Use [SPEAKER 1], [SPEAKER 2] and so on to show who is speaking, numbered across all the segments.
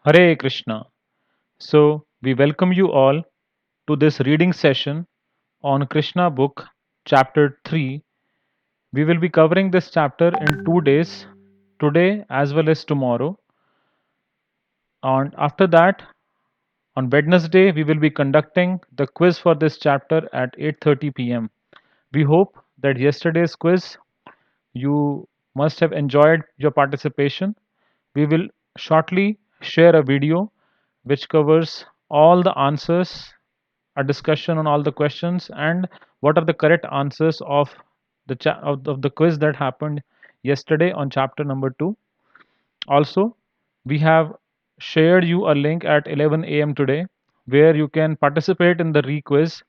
[SPEAKER 1] Hare Krishna. So, we welcome you all to this reading session on Krishna book, chapter 3. We will be covering this chapter in 2 days, today as well as tomorrow. And after that, on Wednesday, we will be conducting the quiz for this chapter at 8:30 p.m. We hope that yesterday's quiz you must have enjoyed your participation. We will shortly share a video which covers all the answers, a discussion on all the questions, and what are the correct answers of the quiz that happened yesterday on chapter number 2. Also, we have shared you a link at 11 a.m. today where you can participate in the re-quiz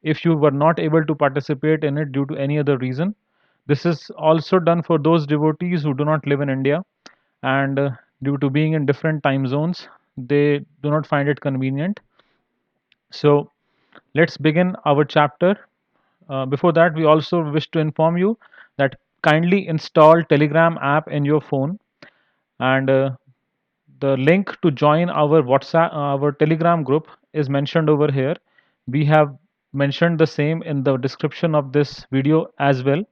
[SPEAKER 1] if you were not able to participate in it due to any other reason. This is also done for those devotees who do not live in India and due to being in different time zones, they do not find it convenient. So, let's begin our chapter. Before that, we also wish to inform you that kindly install Telegram app in your phone, and the link to join our WhatsApp, our Telegram group is mentioned over here. We have mentioned the same in the description of this video as well.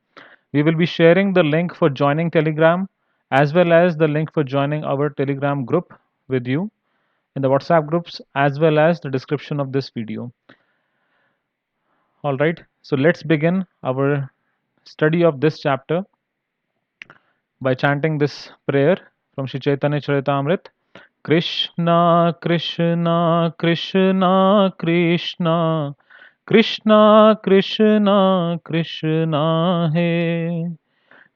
[SPEAKER 1] We will be sharing the link for joining Telegram as well as the link for joining our Telegram group with you in the WhatsApp groups as well as the description of this video. All right, so let's begin our study of this chapter by chanting this prayer from Sri Chaitanya Charitamrita. Krishna, Krishna, Krishna, Krishna, Krishna, Krishna, Krishna, He.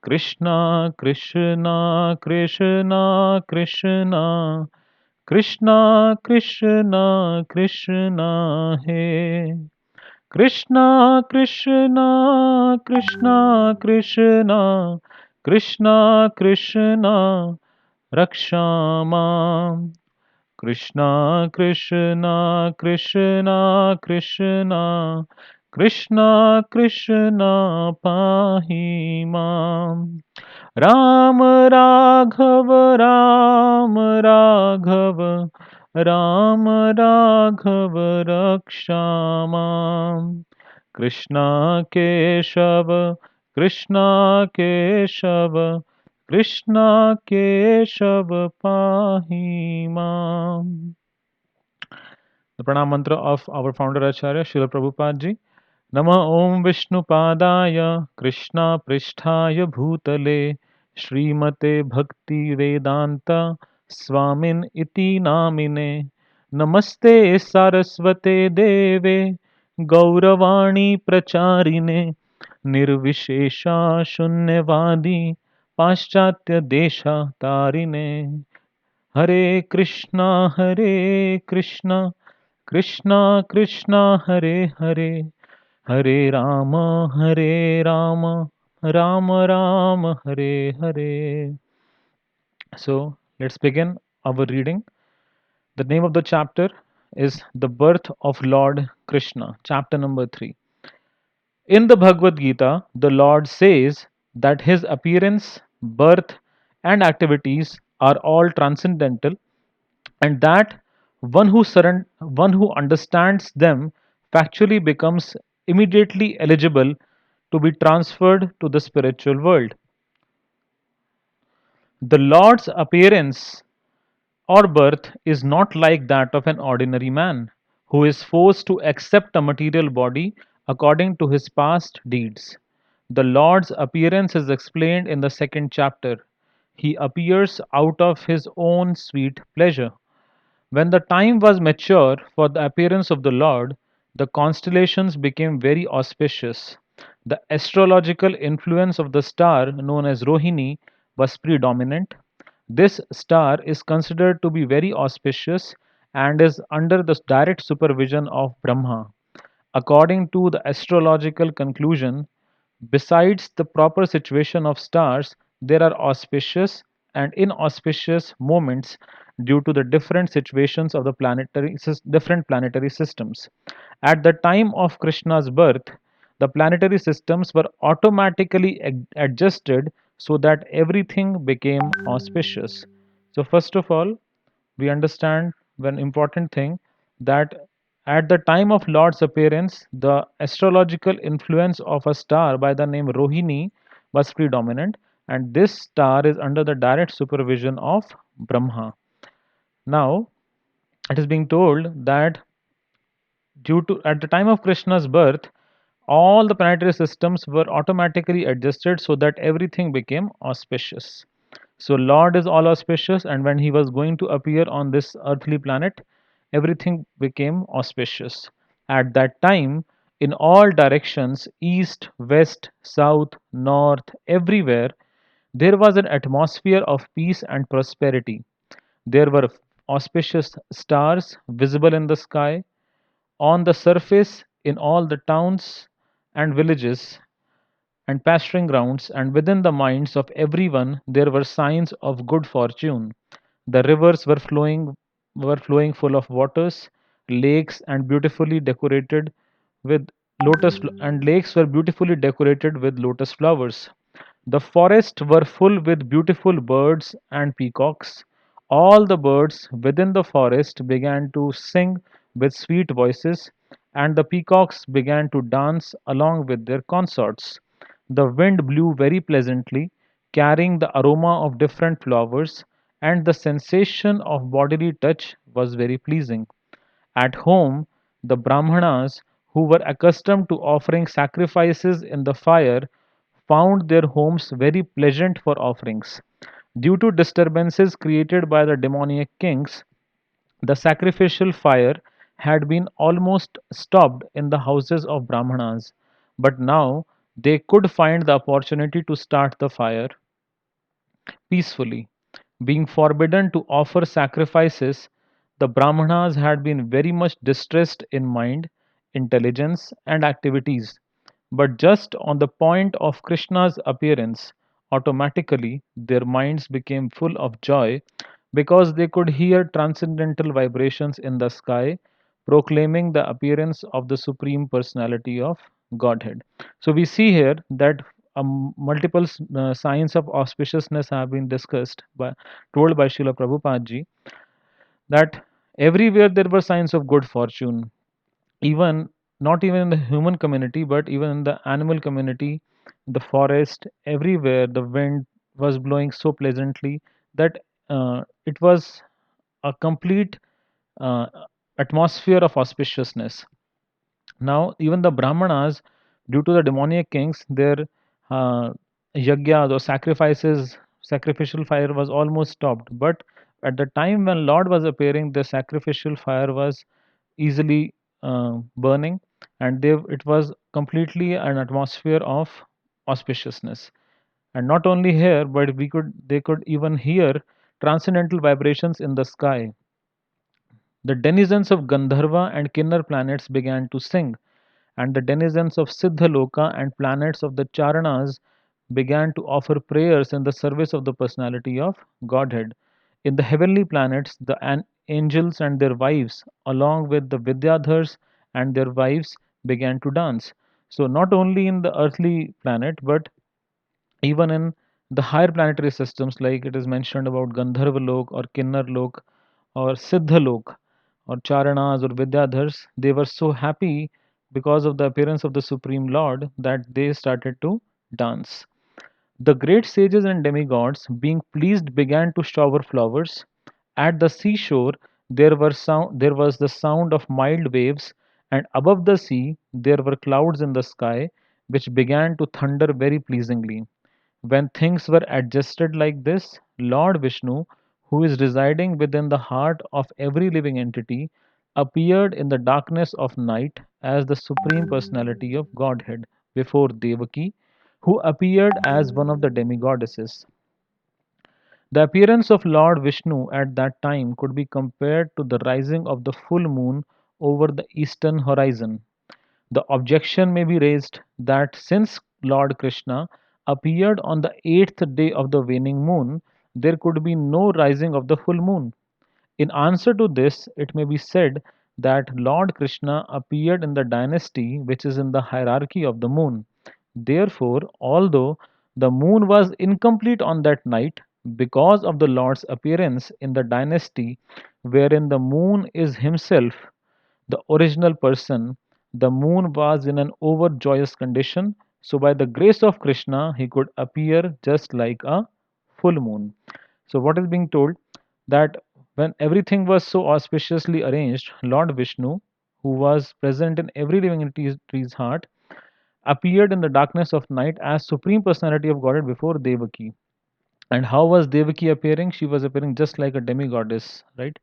[SPEAKER 1] Krishna, Krishna, Krishna, Krishna, Krishna, Krishna, Krishna, He. Krishna, Krishna, Krishna, Krishna, Krishna, Krishna, Rakshama. Krishna, Krishna, Krishna, Krishna, Krishna, Krishna, Pahi Mam. Ram Raghava, Ram Raghava, Ram Raghava, Rakshama. Krishna Keshava, Krishna Keshava, Krishna Keshava Pahi Mam. The pranam mantra of our founder Acharya Srila Prabhupada ji. Nama Om Vishnu Padaya Krishna Pristhaya Bhutale Srimate Bhakti Vedanta Swamin Iti Namine Namaste Saraswate Deve Gauravani Pracharine Nirvishesha Shunyavadi Paschatya Desha Tarine Hare Krishna Hare Krishna Krishna Krishna Hare Hare Hare Rama Hare Rama Rama Rama Hare Hare. So let's begin our reading. The name of the chapter is The Birth of Lord Krishna, chapter number 3. In the Bhagavad Gita, the Lord says that his appearance, birth, and activities are all transcendental, and that one who understands them factually becomes immediately eligible to be transferred to the spiritual world. The Lord's appearance or birth is not like that of an ordinary man who is forced to accept a material body according to his past deeds. The Lord's appearance is explained in the second chapter. He appears out of his own sweet pleasure. When the time was mature for the appearance of the Lord, the constellations became very auspicious. The astrological influence of the star known as Rohini was predominant. This star is considered to be very auspicious and is under the direct supervision of Brahma. According to the astrological conclusion, besides the proper situation of stars, there are auspicious and inauspicious moments due to the different situations of the different planetary systems. At the time of Krishna's birth, the planetary systems were automatically adjusted so that everything became auspicious. So, first of all, we understand one important thing, that at the time of Lord's appearance, the astrological influence of a star by the name Rohini was predominant, and this star is under the direct supervision of Brahma. Now, it is being told that due to at the time of Krishna's birth, all the planetary systems were automatically adjusted so that everything became auspicious. So Lord is all auspicious, and when he was going to appear on this earthly planet, everything became auspicious. At that time, in all directions, east, west, south, north, everywhere, there was an atmosphere of peace and prosperity. There were auspicious stars visible in the sky, on the surface, in all the towns and villages and pasturing grounds, and within the minds of everyone there were signs of good fortune. The rivers were flowing full of waters, lakes and beautifully decorated with lakes were beautifully decorated with lotus flowers. The forests were full with beautiful birds and peacocks. All the birds within the forest began to sing with sweet voices, and the peacocks began to dance along with their consorts. The wind blew very pleasantly, carrying the aroma of different flowers, and the sensation of bodily touch was very pleasing. At home, the Brahmanas, who were accustomed to offering sacrifices in the fire, found their homes very pleasant for offerings. Due to disturbances created by the demoniac kings, the sacrificial fire had been almost stopped in the houses of Brahmanas, but now they could find the opportunity to start the fire peacefully. Being forbidden to offer sacrifices, the Brahmanas had been very much distressed in mind, intelligence, and activities. But just on the point of Krishna's appearance, automatically their minds became full of joy because they could hear transcendental vibrations in the sky proclaiming the appearance of the Supreme Personality of Godhead. So we see here that multiple signs of auspiciousness have been told by Srila Prabhupada ji, that everywhere there were signs of good fortune, even not even in the human community, but even in the animal community, the forest, everywhere the wind was blowing so pleasantly that it was a complete uh, atmosphere of auspiciousness. Now, even the Brahmanas, due to the demoniac kings, their uh, yagyas or sacrificial fire was almost stopped. But at the time when Lord was appearing, the sacrificial fire was easily burning, and it was completely an atmosphere of auspiciousness. And not only here, but they could even hear transcendental vibrations in the sky. The denizens of Gandharva and Kinnar planets began to sing, and the denizens of Siddhaloka and planets of the Charanas began to offer prayers in the service of the personality of Godhead. In the heavenly planets, the angels and their wives, along with the Vidyadhars and their wives, began to dance. So, not only in the earthly planet, but even in the higher planetary systems, like it is mentioned about Gandharva Lok or Kinnar Lok or Siddha Lok or Charanas or Vidyadhars, they were so happy because of the appearance of the Supreme Lord that they started to dance. The great sages and demigods, being pleased, began to shower flowers. At the seashore, there was the sound of mild waves, and above the sea, there were clouds in the sky, which began to thunder very pleasingly. When things were adjusted like this, Lord Vishnu, who is residing within the heart of every living entity, appeared in the darkness of night as the Supreme Personality of Godhead before Devaki, who appeared as one of the demigoddesses. The appearance of Lord Vishnu at that time could be compared to the rising of the full moon over the eastern horizon. The objection may be raised that since Lord Krishna appeared on the eighth day of the waning moon, there could be no rising of the full moon. In answer to this, it may be said that Lord Krishna appeared in the dynasty which is in the hierarchy of the moon. Therefore, although the moon was incomplete on that night, because of the Lord's appearance in the dynasty wherein the moon is himself the original person. The moon was in an overjoyous condition, so by the grace of Krishna, he could appear just like a full moon. So, what is being told that when everything was so auspiciously arranged, Lord Vishnu, who was present in every living entity's heart, appeared in the darkness of night as Supreme Personality of Godhead before Devaki. And how was Devaki appearing? She was appearing just like a demigoddess, right?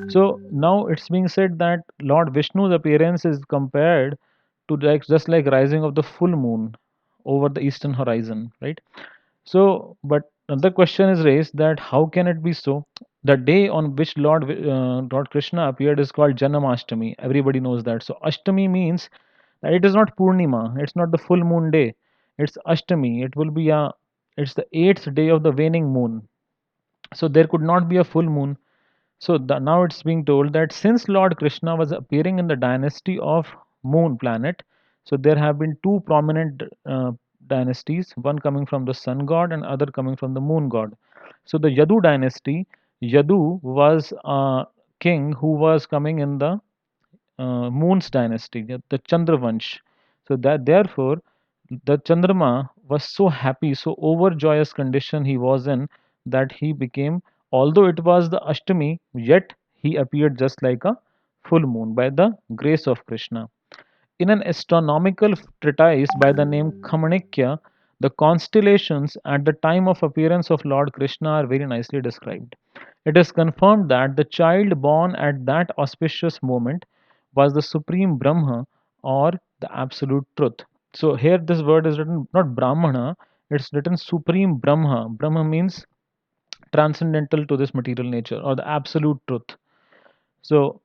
[SPEAKER 1] So now it's being said that Lord Vishnu's appearance is compared to like just like rising of the full moon over the eastern horizon, right? So, but another question is raised that how can it be so? The day on which Lord Krishna appeared is called Janamashtami. Everybody knows that. So Ashtami means that it is not Purnima. It's not the full moon day. It's Ashtami. It's the eighth day of the waning moon. So there could not be a full moon. So now it's being told that since Lord Krishna was appearing in the dynasty of Moon planet, so there have been two prominent dynasties, one coming from the sun god and other coming from the moon god. So the Yadu dynasty, Yadu was a king who was coming in the Moon's dynasty, the Chandravansh. So that therefore the Chandrama was so happy, so overjoyous condition he was in that he became, although it was the Ashtami, yet he appeared just like a full moon by the grace of Krishna. In an astronomical treatise by the name Kamanikya, the constellations at the time of appearance of Lord Krishna are very nicely described. It is confirmed that the child born at that auspicious moment was the supreme Brahma or the absolute truth. So here this word is written not Brahmana, it's written supreme Brahma. Brahma means transcendental to this material nature or the absolute truth. So,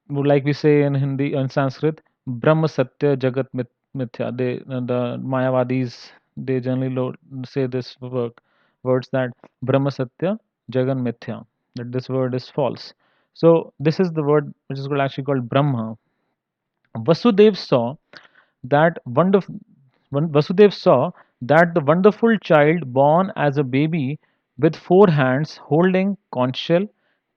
[SPEAKER 1] like we say in Hindi and Sanskrit, Brahma Satya Jagat Mithya. The Mayavadis, they generally say this words that Brahma Satya Jagan Mithya, that this word is false. So, this is the word which is actually called Brahma. Vasudev saw that Vasudev saw that the wonderful child born as a baby with four hands holding conch shell,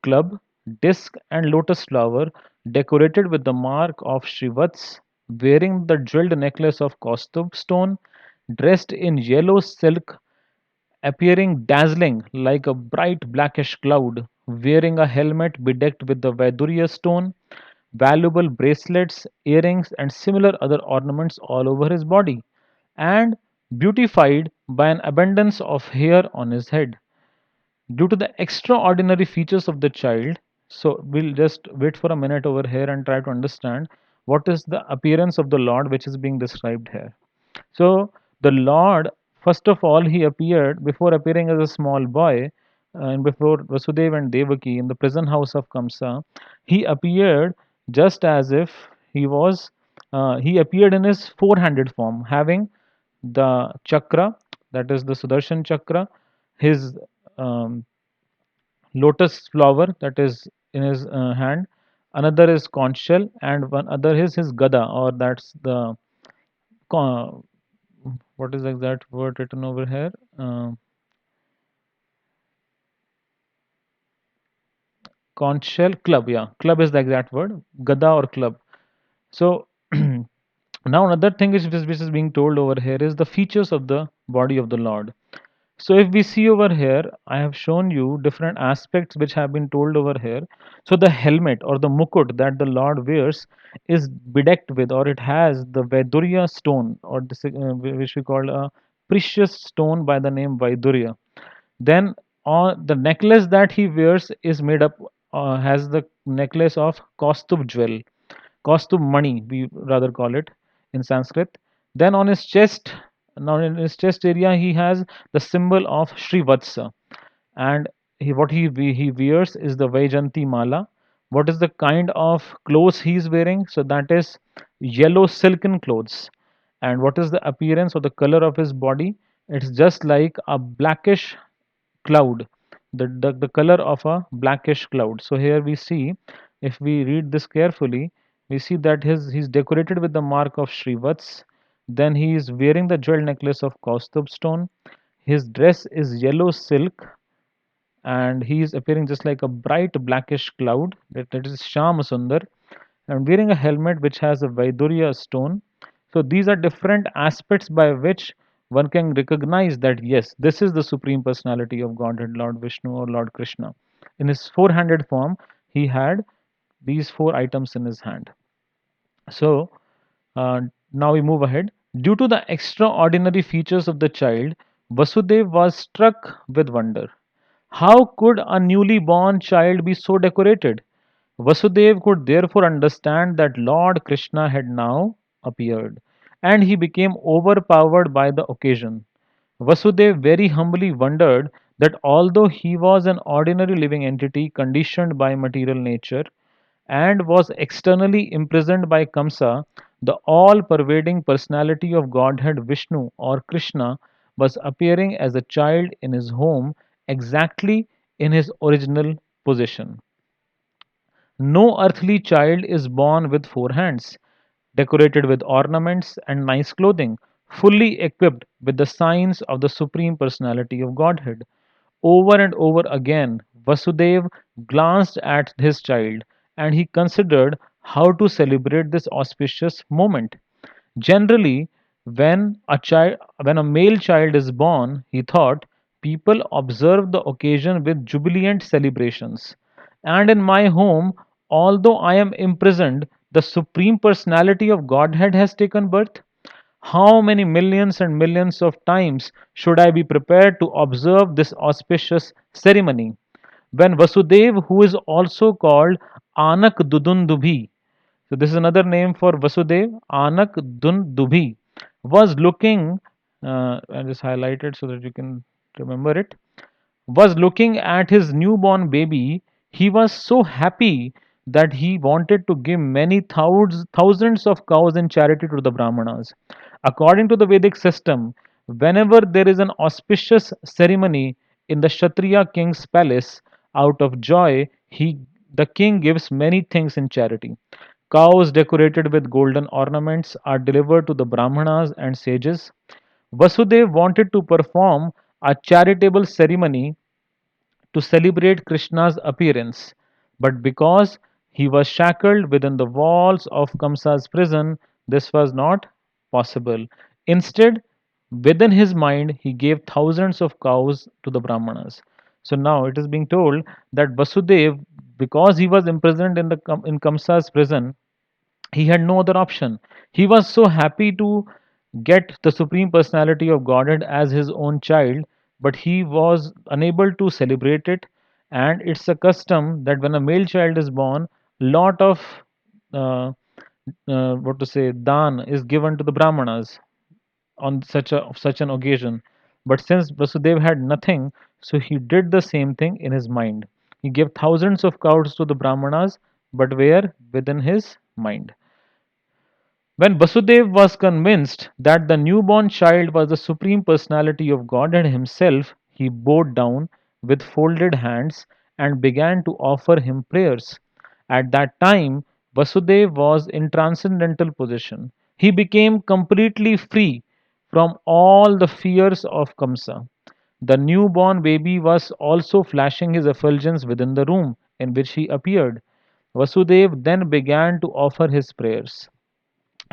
[SPEAKER 1] club, disc, and lotus flower decorated with the mark of Shrivats, wearing the jeweled necklace of Kaustubh stone, dressed in yellow silk, appearing dazzling like a bright blackish cloud, wearing a helmet bedecked with the Vaidurya stone, valuable bracelets, earrings, and similar other ornaments all over his body, and beautified by an abundance of hair on his head. Due to the extraordinary features of the child, so we'll just wait for a minute over here and try to understand what is the appearance of the Lord which is being described here. So the Lord, first of all, he appeared before appearing as a small boy, and before Vasudeva and Devaki in the prison house of Kamsa, he appeared just as if he appeared in his four-handed form, having the chakra, that is the Sudarshan chakra, his um, lotus flower, that is in his hand, another is conch shell, and one other is his gada, or that's the what is the exact word written over here? Conch shell club. Yeah, club is the exact word. Gada or club. So now another thing which is being told over here is the features of the body of the Lord. So if we see over here, I have shown you different aspects which have been told over here. So the helmet or the mukut that the Lord wears is bedecked with, or it has the Vaidurya stone, or this, which we call a precious stone by the name Vaidurya. Then on the necklace that he wears is made up, has the necklace of Kaustubh jewel, Kaustubh money, we rather call it in Sanskrit. Then on his chest, now in his chest area, he has the symbol of Srivatsa, and he wears is the Vaijanti Mala. What is the kind of clothes he is wearing? So that is yellow silken clothes. And what is the appearance or the color of his body? It's just like a blackish cloud, the color of a blackish cloud. So here we see, if we read this carefully, we see that he's decorated with the mark of Shrivats. Then he is wearing the jewel necklace of Kaustubh stone. His dress is yellow silk, and he is appearing just like a bright blackish cloud. That is Sham Sundar, and wearing a helmet which has a Vaidurya stone. So these are different aspects by which one can recognize that yes, this is the Supreme Personality of Godhead, Lord Vishnu or Lord Krishna. In his four-handed form, he had these four items in his hand. So uh, now we move ahead. Due to the extraordinary features of the child, Vasudev was struck with wonder. How could a newly born child be so decorated? Vasudev could therefore understand that Lord Krishna had now appeared, and he became overpowered by the occasion. Vasudev very humbly wondered that although he was an ordinary living entity conditioned by material nature and was externally imprisoned by Kamsa, the all pervading personality of Godhead Vishnu or Krishna was appearing as a child in his home exactly in his original position. No earthly child is born with four hands, decorated with ornaments and nice clothing, fully equipped with the signs of the Supreme Personality of Godhead. Over and over again, Vasudev glanced at his child and he considered how to celebrate this auspicious moment. Generally, when a male child is born, he thought, people observe the occasion with jubilant celebrations. And in my home, although I am imprisoned, the Supreme Personality of Godhead has taken birth. How many millions and millions of times should I be prepared to observe this auspicious ceremony? When Vasudev, who is also called Anak Dudundubhi, so this is another name for Vasudev, Anak Dundubhi, was looking, I just highlighted so that you can remember it, was looking at his newborn baby, he was so happy that he wanted to give many thousands of cows in charity to the Brahmanas. According to the Vedic system, whenever there is an auspicious ceremony in the Kshatriya king's palace, out of joy, the king gives many things in charity. Cows decorated with golden ornaments are delivered to the Brahmanas and sages. Vasudev wanted to perform a charitable ceremony to celebrate Krishna's appearance, but because he was shackled within the walls of Kamsa's prison, this was not possible. Instead, within his mind, he gave thousands of cows to the Brahmanas. So now it is being told that Vasudev, because he was imprisoned in Kamsa's prison, he had no other option. He was so happy to get the Supreme Personality of Godhead as his own child, but he was unable to celebrate it. And it's a custom that when a male child is born, lot of uh, what to say dan is given to the Brahmanas on such an occasion. But since Vasudev had nothing, so he did the same thing in his mind. He gave thousands of cows to the Brahmanas, but were within his mind. When Vasudev was convinced that the newborn child was the Supreme Personality of Godhead himself, he bowed down with folded hands and began to offer him prayers. At that time, Vasudev was in transcendental position. He became completely free from all the fears of Kamsa. The newborn baby was also flashing his effulgence within the room in which he appeared. Vasudev then began to offer his prayers.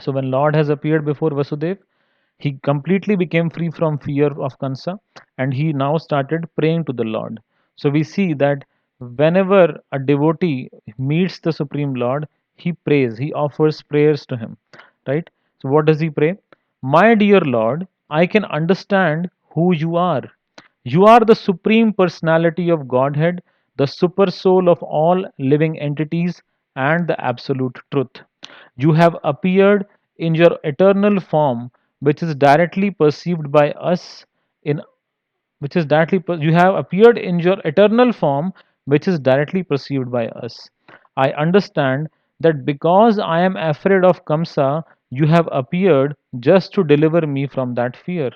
[SPEAKER 1] So when Lord has appeared before Vasudev, he completely became free from fear of Kansa and he now started praying to the Lord. So we see that whenever a devotee meets the Supreme Lord, he prays, he offers prayers to him. Right? So what does he pray? My dear Lord, I can understand who you are. You are the Supreme Personality of Godhead, the super soul of all living entities, and the absolute truth. You have appeared in your eternal form, which is directly perceived by us in you have appeared in your eternal form, which is directly perceived by us. I understand that because I am afraid of Kamsa, you have appeared just to deliver me from that fear.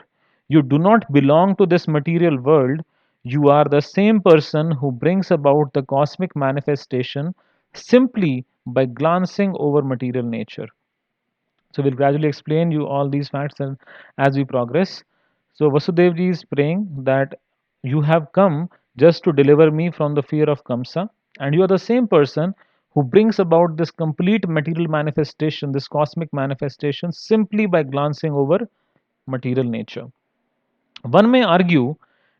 [SPEAKER 1] You do not belong to this material world. You are the same person who brings about the cosmic manifestation simply by glancing over material nature. So we'll gradually explain you all these facts as we progress. So Vasudevji is praying that you have come just to deliver me from the fear of Kamsa. And you are the same person who brings about this complete material manifestation, this cosmic manifestation, simply by glancing over material nature. One may argue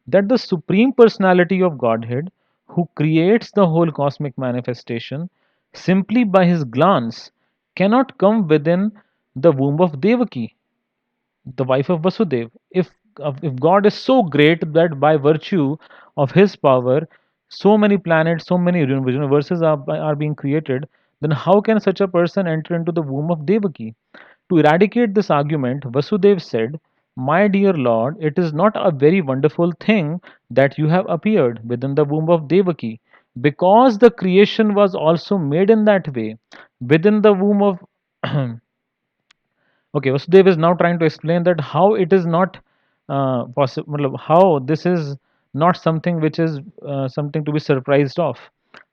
[SPEAKER 1] that the Supreme Personality of Godhead, who creates the whole cosmic manifestation simply by his glance, cannot come within the womb of Devaki, the wife of Vasudev. If God is so great that by virtue of his power, so many planets, so many universes are being created, then how can such a person enter into the womb of Devaki? To eradicate this argument, Vasudev said, "My dear Lord, it is not a very wonderful thing that you have appeared within the womb of Devaki, because the creation was also made in that way, within the womb of Okay, Vasudev is now trying to explain that how it is not possible, how this is not something which is something to be surprised of.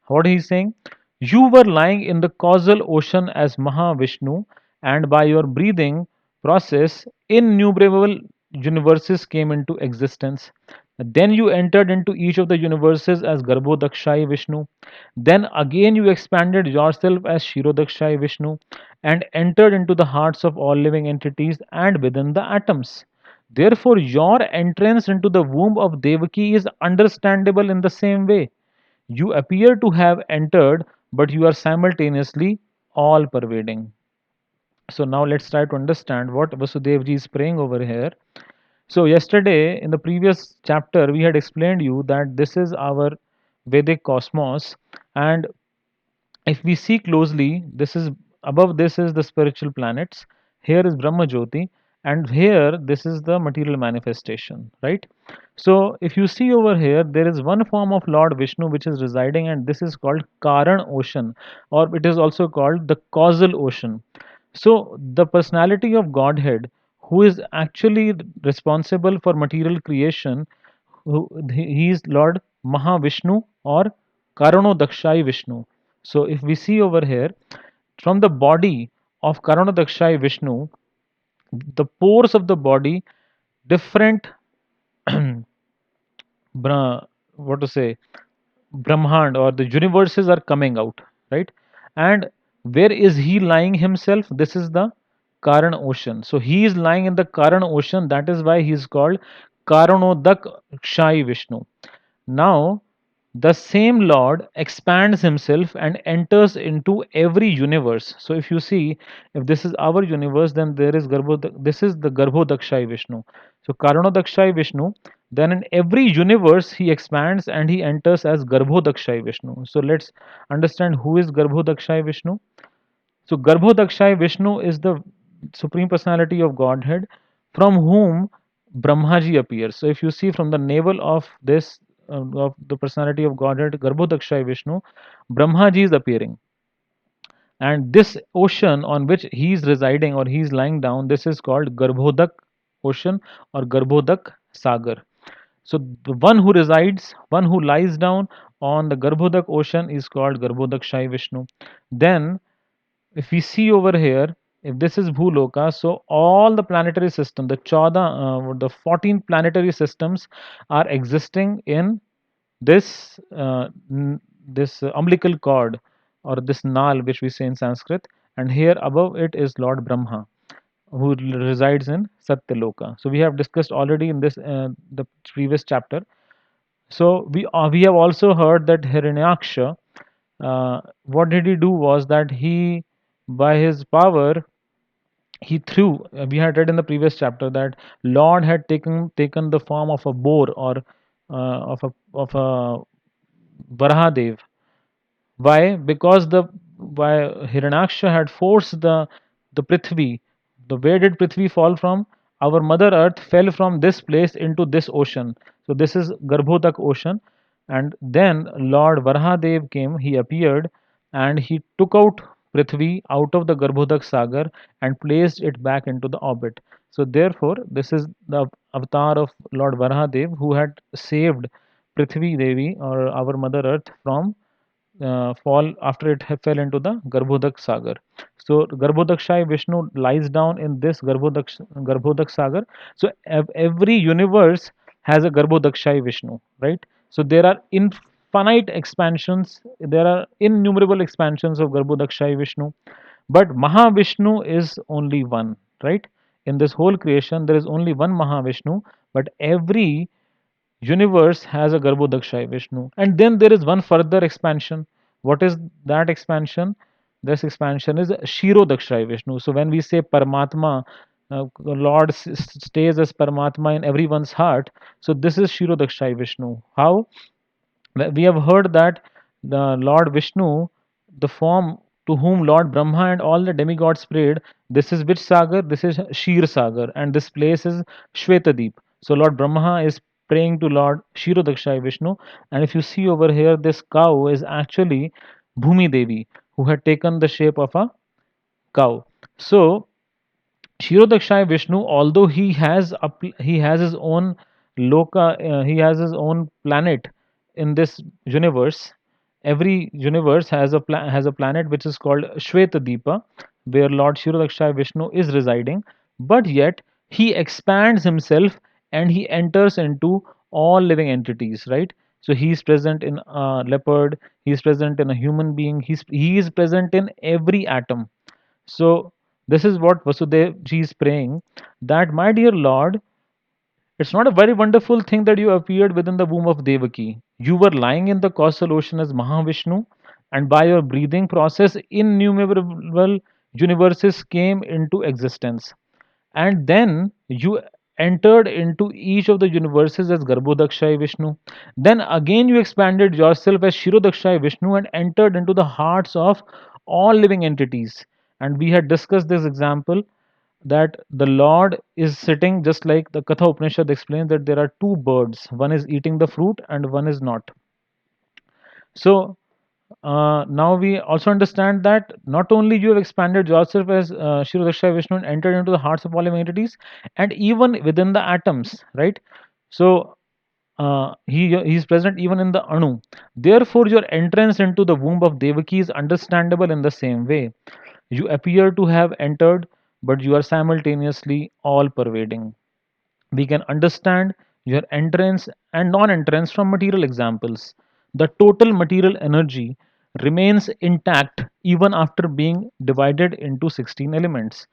[SPEAKER 1] What he is saying? You were lying in the causal ocean as Mahavishnu, and by your breathing process, innumerable universes came into existence. Then you entered into each of the universes as Garbhodakshai Vishnu. Then again you expanded yourself as Shirodakshai Vishnu and entered into the hearts of all living entities and within the atoms. Therefore, your entrance into the womb of Devaki is understandable in the same way. You appear to have entered, but you are simultaneously all pervading. So, now let's try to understand what Vasudevji is praying over here. So, yesterday in the previous chapter, we had explained you that this is our Vedic cosmos, and if we see closely, this is above this is the spiritual planets, here is Brahma Jyoti, and here this is the material manifestation, right? So if you see over here, there is one form of Lord Vishnu which is residing, and this is called Karan Ocean, or it is also called the causal ocean. So the personality of Godhead, who is actually responsible for material creation, he is Lord Mahavishnu or Karanodakshai Vishnu. So if we see over here, from the body of Karanodakshai Vishnu, the pores of the body, different what to say, Brahmand or the universes are coming out, right? And where is he lying himself? This is the Karan ocean. So he is lying in the Karan ocean. That is why he is called Karanodak Kshai Vishnu. Now, the same Lord expands himself and enters into every universe. So, if you see, if this is our universe, then there is this is the Garbhodakshai Vishnu. So, Karanodakshai Vishnu, then in every universe he expands and he enters as Garbhodakshai Vishnu. So, let's understand who is Garbhodakshai Vishnu. So, Garbhodakshai Vishnu is the Supreme Personality of Godhead from whom Brahmaji appears. So, if you see from the navel of this, of the personality of Godhead, Garbhodakshai Vishnu, Brahmaji is appearing. And this ocean on which he is residing or he is lying down, this is called Garbhodak ocean or Garbhodak Sagar. So, the one who resides, one who lies down on the Garbhodak ocean is called Garbhodakshai Vishnu. Then if we see over here, if this is Bhuloka, so all the planetary system, the 14 planetary systems are existing in this this umbilical cord or this nal, which we say in Sanskrit, and here above it is Lord Brahma, who resides in Satyaloka. So we have discussed already in this the previous chapter. So we have also heard that Hiranyaksha, what did he do was that he, by his power, he threw. We had read in the previous chapter that Lord had taken the form of a boar or of a Varahadev. Why? Because the why Hiranyaksha had forced the Prithvi. Where did Prithvi fall from? Our Mother Earth fell from this place into this ocean. So this is Garbhodak ocean. And then Lord Varahadev came, he appeared, and he took out Prithvi out of the Garbhodak Sagar and placed it back into the orbit. So therefore, this is the avatar of Lord Varahadev who had saved Prithvi Devi or our Mother Earth from fall after it fell into the Garbhodak Sagar. So Garbhodakshai Vishnu lies down in this Garbhodak Sagar. So every universe has a Garbhodakshai Vishnu, right? So there are infinite expansions, there are innumerable expansions of Garbhodakshai Vishnu, but Mahavishnu is only one, right? In this whole creation, there is only one Mahavishnu, but every universe has a Garbhodakshai Vishnu. And then there is one further expansion. What is that expansion? This expansion is Shirodakshai Vishnu. So when we say Paramatma, Lord stays as Paramatma in everyone's heart. So this is Shirodakshai Vishnu. How? We have heard that the Lord Vishnu, the form to whom Lord Brahma and all the demigods prayed, this is which Sagar? This is Shir Sagar, and this place is Shvetadeep. So Lord Brahma is praying to Lord Shirodakshai Vishnu, and if you see over here, this cow is actually Bhumi Devi, who had taken the shape of a cow. So Shirodakshai Vishnu, although he has his own he has his own planet in this universe. Every universe has has a planet which is called Shvetadeepa, where Lord Shirodakshai Vishnu is residing. But yet he expands himself and he enters into all living entities. Right. So he is present in a leopard. He is present in a human being. He is present in every atom. So this is what Vasudev ji is praying, that my dear Lord, it's not a very wonderful thing that you appeared within the womb of Devaki. You were lying in the causal ocean as Mahavishnu, and by your breathing process, innumerable universes came into existence. And then you entered into each of the universes as Garbhodakshay Vishnu. Then again you expanded yourself as Shirodakshay Vishnu and entered into the hearts of all living entities. And we had discussed this example that the Lord is sitting just like the Katha Upanishad explains that there are two birds, one is eating the fruit and one is not. So now we also understand that not only you have expanded yourself as Shirodakshaya Vishnu and entered into the hearts of all living entities, and even within the atoms, right? So he is present even in the Anu. Therefore, your entrance into the womb of Devaki is understandable in the same way. You appear to have entered, but you are simultaneously all pervading. We can understand your entrance and non entrance from material examples. The total material energy remains intact even after being divided into 16 elements.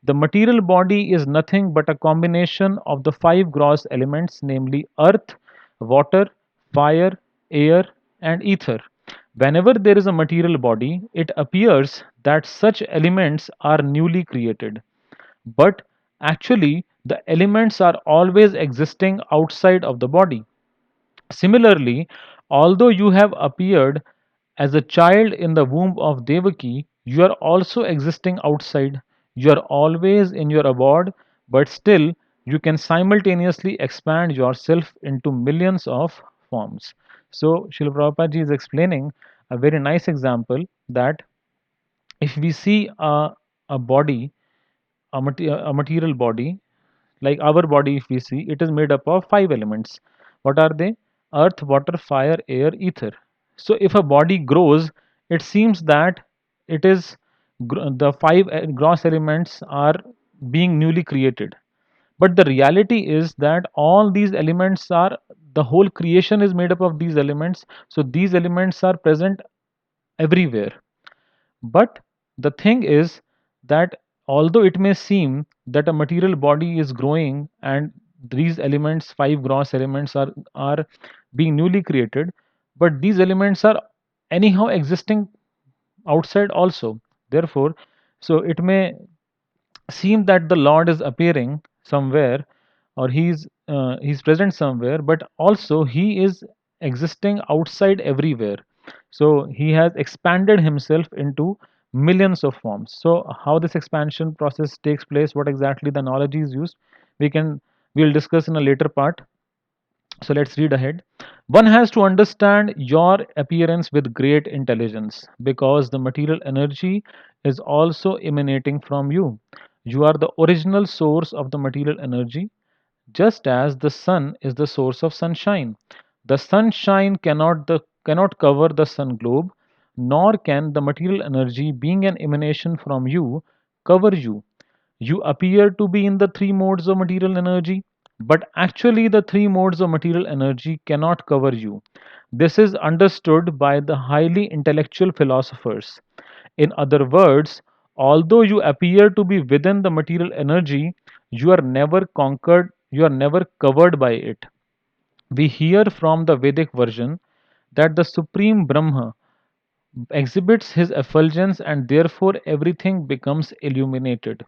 [SPEAKER 1] The material body is nothing but a combination of the five gross elements, namely earth, water, fire, air, and ether. Whenever there is a material body, it appears that such elements are newly created. But actually, the elements are always existing outside of the body. Similarly, although you have appeared as a child in the womb of Devaki, you are also existing outside. You are always in your abode, but still you can simultaneously expand yourself into millions of forms. So, Srila Prabhupada ji is explaining a very nice example that if we see a body, a material body, like our body, if we see, it is made up of five elements. What are they? Earth, water, fire, air, ether. So if a body grows, it seems that it is the five gross elements are being newly created. But the reality is that all these elements are, the whole creation is made up of these elements. So these elements are present everywhere. But the thing is that although it may seem that a material body is growing and these elements, five gross elements, are being newly created, but these elements are anyhow existing outside also. Therefore, so it may seem that the Lord is appearing somewhere, or he's present somewhere, but also he is existing outside everywhere. So he has expanded himself into millions of forms. So how this expansion process takes place, what exactly the analogy is used, we'll discuss in a later part. So let's read ahead. One has to understand your appearance with great intelligence because the material energy is also emanating from you. You are the original source of the material energy, just as the sun is the source of sunshine. The sunshine cannot cover the sun globe, nor can the material energy, being an emanation from you, cover you. You appear to be in the three modes of material energy. But actually, the three modes of material energy cannot cover you. This is understood by the highly intellectual philosophers. In other words, although you appear to be within the material energy, you are never conquered, you are never covered by it. We hear from the Vedic version that the Supreme Brahma exhibits his effulgence and therefore everything becomes illuminated.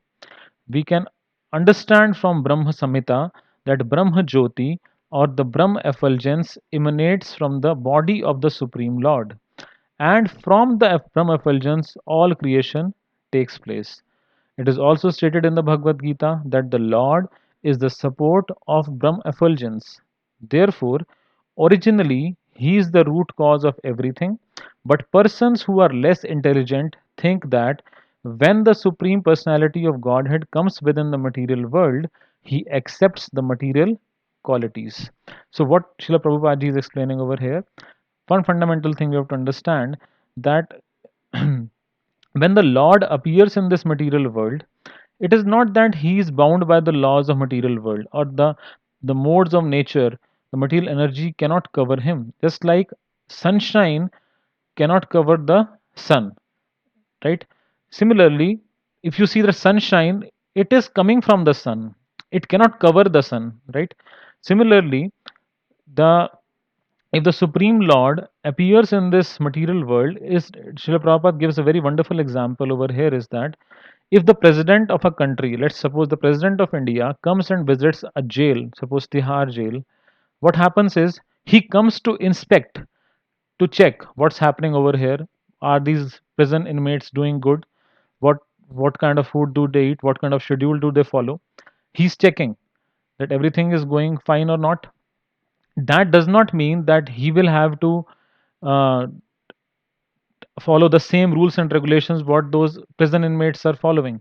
[SPEAKER 1] We can understand from Brahma Samhita that Brahma Jyoti or the Brahma effulgence emanates from the body of the Supreme Lord. And from the Brahma effulgence, all creation takes place. It is also stated in the Bhagavad Gita that the Lord is the support of Brahm effulgence. Therefore, originally, He is the root cause of everything. But persons who are less intelligent think that when the Supreme Personality of Godhead comes within the material world, He accepts the material qualities. So, what Srila Prabhupada ji is explaining over here, one fundamental thing we have to understand that when the Lord appears in this material world, it is not that he is bound by the laws of material world or the modes of nature. The material energy cannot cover him. Just like sunshine cannot cover the sun, right? Similarly, if you see the sunshine, it is coming from the sun. It cannot cover the sun, right? Similarly, the if the Supreme Lord appears in this material world, is Srila Prabhupada gives a very wonderful example over here is that if the president of a country, let's suppose the president of India, comes and visits a jail, suppose Tihar jail, what happens is he comes to inspect, to check what's happening over here. Are these prison inmates doing good? What what kind of food do they eat? What kind of schedule do they follow? He's checking that everything is going fine or not. That does not mean that he will have to uh, follow the same rules and regulations what those prison inmates are following.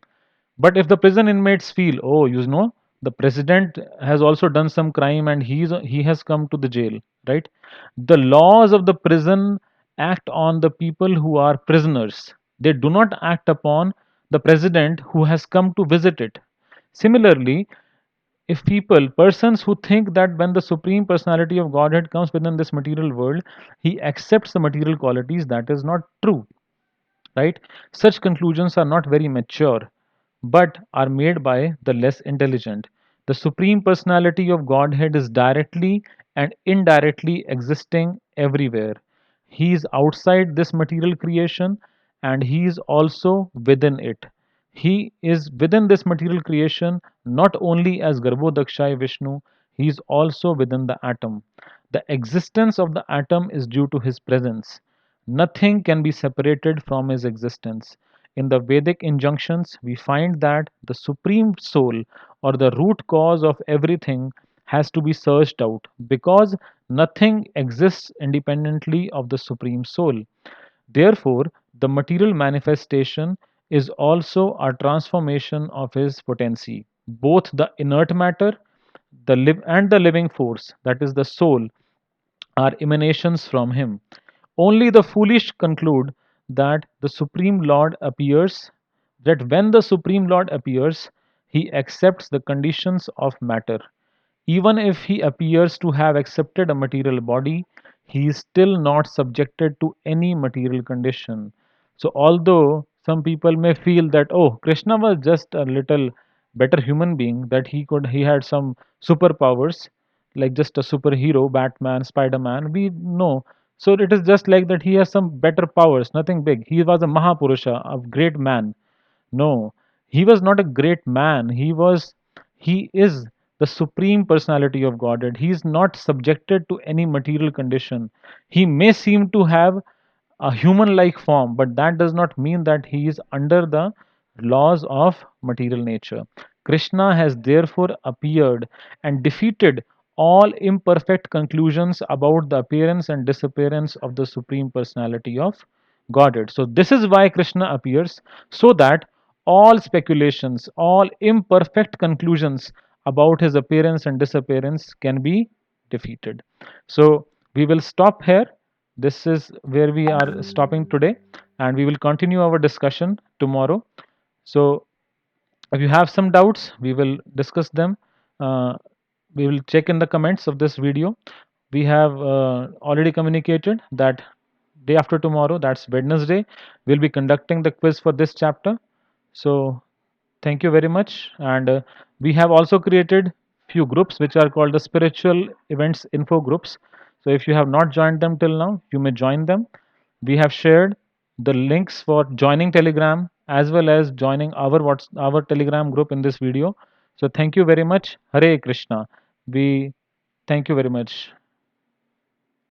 [SPEAKER 1] But if the prison inmates feel, oh, you know, the president has also done some crime and he has come to the jail, right? The laws of the prison act on the people who are prisoners. They do not act upon the president who has come to visit it. Similarly, if persons who think that when the supreme personality of Godhead comes within this material world, he accepts the material qualities, that is not true, right? Such conclusions are not very mature, but are made by the less intelligent. The Supreme Personality of Godhead is directly and indirectly existing everywhere. He is outside this material creation and He is also within it. He is within this material creation not only as Garbhodakshay Vishnu, He is also within the atom. The existence of the atom is due to His presence. Nothing can be separated from His existence. In the Vedic injunctions, we find that the Supreme Soul or the root cause of everything has to be searched out because nothing exists independently of the Supreme Soul. Therefore, the material manifestation is also a transformation of his potency. Both the inert matter and the living force, that is the soul, are emanations from him. Only the foolish conclude that the Supreme Lord appears, that when the Supreme Lord appears, he accepts the conditions of matter. Even if he appears to have accepted a material body, he is still not subjected to any material condition. So, although some people may feel that, oh, Krishna was just a little better human being, that he had some superpowers, like just a superhero, Batman, Spider Man, we know. So, it is just like that he has some better powers, nothing big. He was a Mahapurusha, a great man. No, he was not a great man. He is the supreme personality of Godhead. He is not subjected to any material condition. He may seem to have a human like form, but that does not mean that he is under the laws of material nature. Krishna has therefore appeared and defeated all imperfect conclusions about the appearance and disappearance of the Supreme Personality of Godhead. So, this is why Krishna appears, so that all speculations, all imperfect conclusions about his appearance and disappearance can be defeated. So, we will stop here. This is where we are stopping today, and we will continue our discussion tomorrow. So, if you have some doubts, we will discuss them uh, we will check in the comments of this video. We have already communicated that day after tomorrow, that's Wednesday, we'll be conducting the quiz for this chapter. So thank you very much. And we have also created few groups which are called the spiritual events info groups. So if you have not joined them till now, you may join them. We have shared the links for joining Telegram as well as joining our Telegram group in this video. So thank you very much. Hare Krishna. We thank you very much.